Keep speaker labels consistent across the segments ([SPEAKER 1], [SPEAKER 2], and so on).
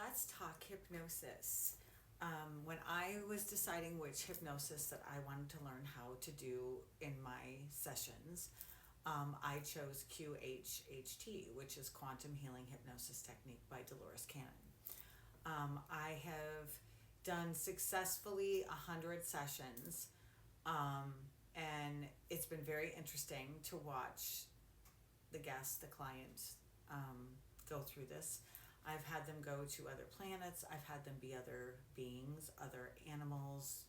[SPEAKER 1] let's talk hypnosis. When I was deciding which hypnosis that I wanted to learn how to do in my sessions, I chose QHHT, which is Quantum Healing Hypnosis Technique by Dolores Cannon. I have done successfully 100 sessions, and it's been very interesting to watch the guests, the clients, go through this. I've had them go to other planets. I've had them be other beings, other animals.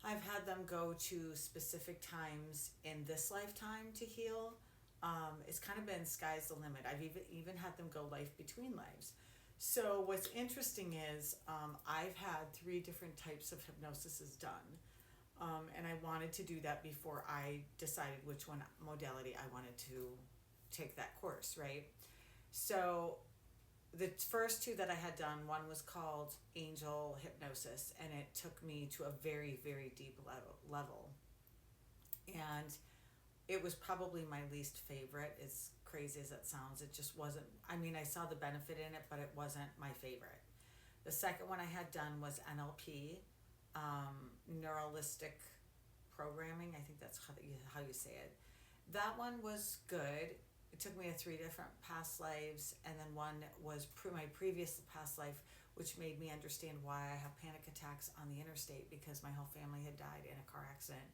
[SPEAKER 1] I've had them go to specific times in this lifetime to heal. It's kind of been sky's the limit. I've even had them go life between lives. So what's interesting is I've had 3 different types of hypnosis done. And I wanted to do that before I decided which one modality I wanted to take that course, right? So the first 2 that I had done, one was called Angel Hypnosis, and it took me to a very, very deep level. And it was probably my least favorite, as crazy as that sounds. It just wasn't, I mean, I saw the benefit in it, but it wasn't my favorite. The second one I had done was NLP, neuralistic programming. I think that's how you say it. That one was good. It took me to 3 different past lives, and then one was my previous past life, which made me understand why I have panic attacks on the interstate, because my whole family had died in a car accident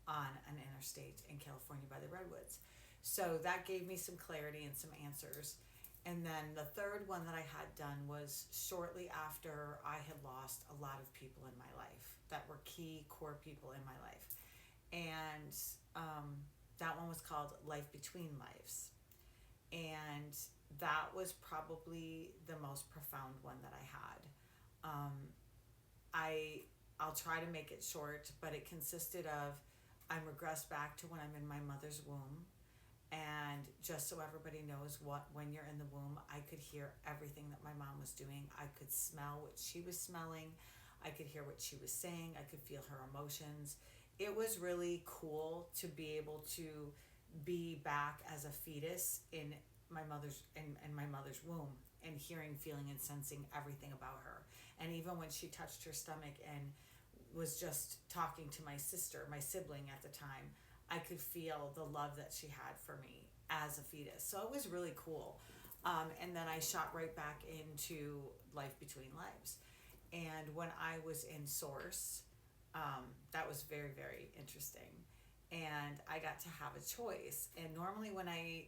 [SPEAKER 1] on an interstate in California by the redwoods. So that gave me some clarity and some answers. And then the third one that I had done was shortly after I had lost a lot of people in my life that were key core people in my life. And that one was called Life Between Lives. And that was probably the most profound one that I had. Um, I'll try to make it short, but it consisted of, I'm regressed back to when I'm in my mother's womb. And just so everybody knows, when you're in the womb, I could hear everything that my mom was doing. I could smell what she was smelling. I could hear what she was saying. I could feel her emotions. It was really cool to be able to be back as a fetus in my mother's womb, and hearing, feeling, and sensing everything about her. And even when she touched her stomach and was just talking to my sister, my sibling at the time, I could feel the love that she had for me as a fetus. So it was really cool. And then I shot right back into Life Between Lives. And when I was in Source, that was very, very interesting. And I got to have a choice. And normally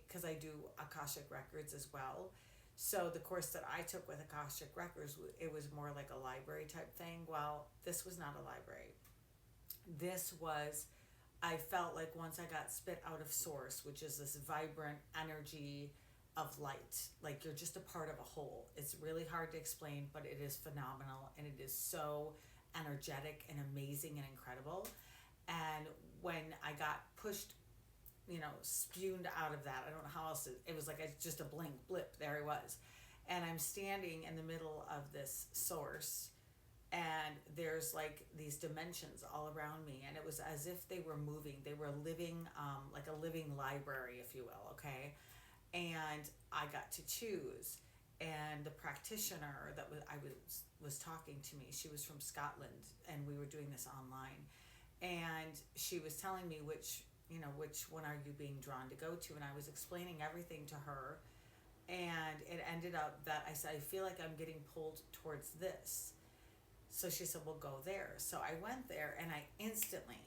[SPEAKER 1] because I do Akashic Records as well, so the course that I took with Akashic Records, it was more like a library type thing. Well, this was not a library. This was, I felt like once I got spit out of Source, which is this vibrant energy of light, like you're just a part of a whole. It's really hard to explain, but it is phenomenal, and it is so energetic and amazing and incredible. And when I got pushed, spewed out of that, I don't know how else it was, like just a blip, there I was. And I'm standing in the middle of this Source, and there's like these dimensions all around me, and it was as if they were moving. They were living, like a living library, if you will. Okay. And I got to choose. And the practitioner that was talking to me, she was from Scotland, and we were doing this online. And she was telling me which one are you being drawn to go to, and I was explaining everything to her. And it ended up that I said, I feel like I'm getting pulled towards this. So she said, well, go there. So I went there, and I instantly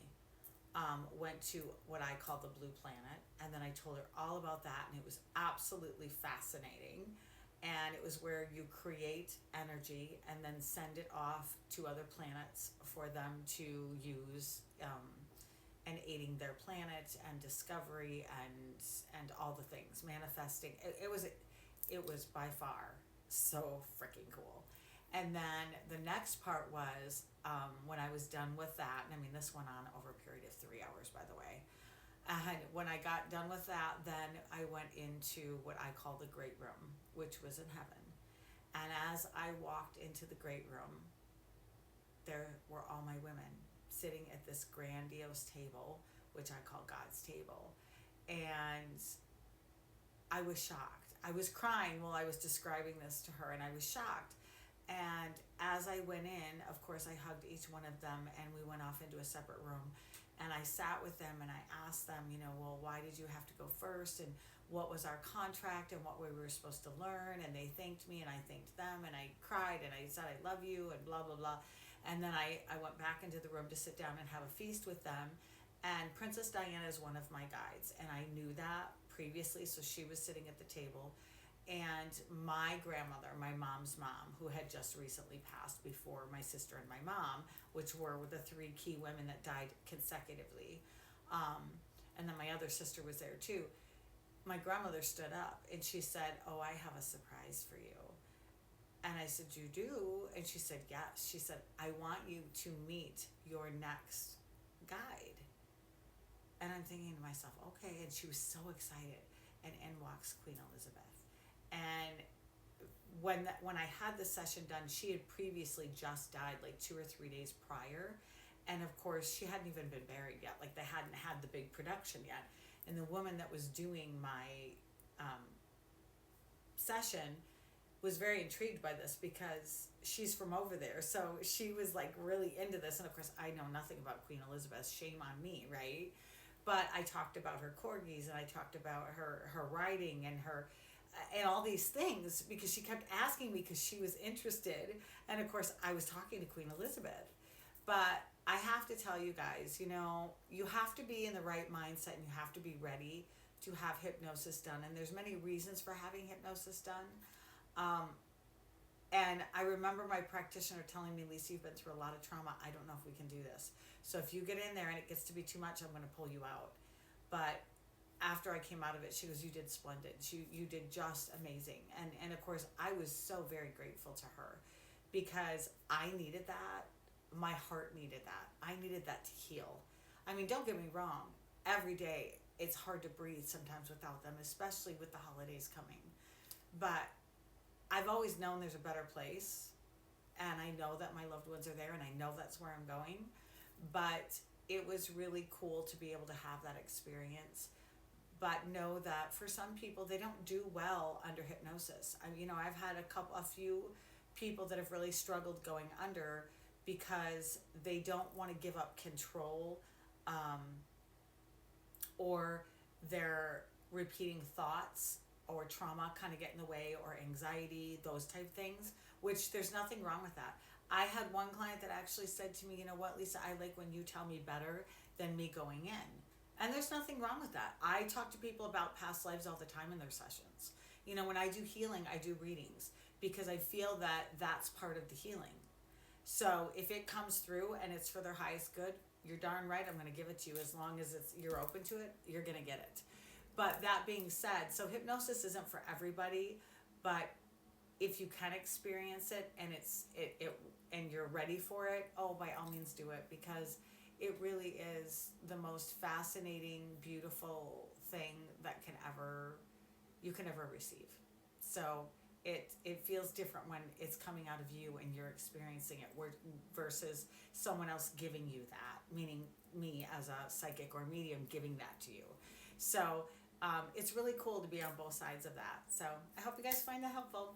[SPEAKER 1] went to what I call the Blue Planet. And then I told her all about that, and it was absolutely fascinating. And it was where you create energy and then send it off to other planets for them to use, and aiding their planet and discovery and all the things, manifesting. It was by far so freaking cool. And then the next part was, when I was done with that, and I mean, this went on over a period of 3 hours, by the way. And when I got done with that, then I went into what I call the Great Room, which was in heaven. And as I walked into the Great Room, there were all my women sitting at this grandiose table, which I call God's table. And I was shocked. I was crying while I was describing this to her, and I was shocked. And as I went in, of course, I hugged each one of them, and we went off into a separate room. And I sat with them and I asked them, well, why did you have to go first? And what was our contract and what we were supposed to learn? And they thanked me and I thanked them and I cried and I said, I love you and blah, blah, blah. And then I went back into the room to sit down and have a feast with them. And Princess Diana is one of my guides. And I knew that previously, so she was sitting at the table. And my grandmother, my mom's mom, who had just recently passed before my sister and my mom, which were the three key women that died consecutively. And then my other sister was there too. My grandmother stood up and she said, oh, I have a surprise for you. And I said, you do? And she said, yes. She said, I want you to meet your next guide. And I'm thinking to myself, okay. And she was so excited. And in walks Queen Elizabeth. And when I had the session done, she had previously just died like 2 or 3 days prior. And of course, she hadn't even been buried yet. Like they hadn't had the big production yet. And the woman that was doing my session was very intrigued by this because she's from over there. So she was like really into this. And of course, I know nothing about Queen Elizabeth. Shame on me, right? But I talked about her corgis and I talked about her riding and her and all these things because she kept asking me because she was interested. And of course, I was talking to Queen Elizabeth. But I have to tell you guys, you have to be in the right mindset and you have to be ready to have hypnosis done. And there's many reasons for having hypnosis done. And I remember my practitioner telling me, Lisa, you've been through a lot of trauma. I don't know if we can do this. So if you get in there and it gets to be too much, I'm going to pull you out. But after I came out of it, she goes, you did splendid. You did just amazing. And of course, I was so very grateful to her because I needed that. My heart needed that. I needed that to heal. I mean, don't get me wrong. Every day, it's hard to breathe sometimes without them, especially with the holidays coming. But I've always known there's a better place. And I know that my loved ones are there and I know that's where I'm going. But it was really cool to be able to have that experience. But know that for some people, they don't do well under hypnosis. I've had a few people that have really struggled going under because they don't want to give up control, or their repeating thoughts or trauma kind of get in the way, or anxiety, those type things, which there's nothing wrong with that. I had one client that actually said to me, you know what, Lisa, I like when you tell me better than me going in. And there's nothing wrong with that. I talk to people about past lives all the time in their sessions. When I do healing, I do readings because I feel that that's part of the healing. So if it comes through and it's for their highest good, you're darn right I'm going to give it to you. As long as you're open to it, you're going to get it. But that being said, so hypnosis isn't for everybody, but if you can experience it and and you're ready for it, oh, by all means do it because it really is the most fascinating, beautiful thing that you can ever receive. So it feels different when it's coming out of you and you're experiencing it versus someone else giving you that, meaning me as a psychic or medium giving that to you. So it's really cool to be on both sides of that. So I hope you guys find that helpful.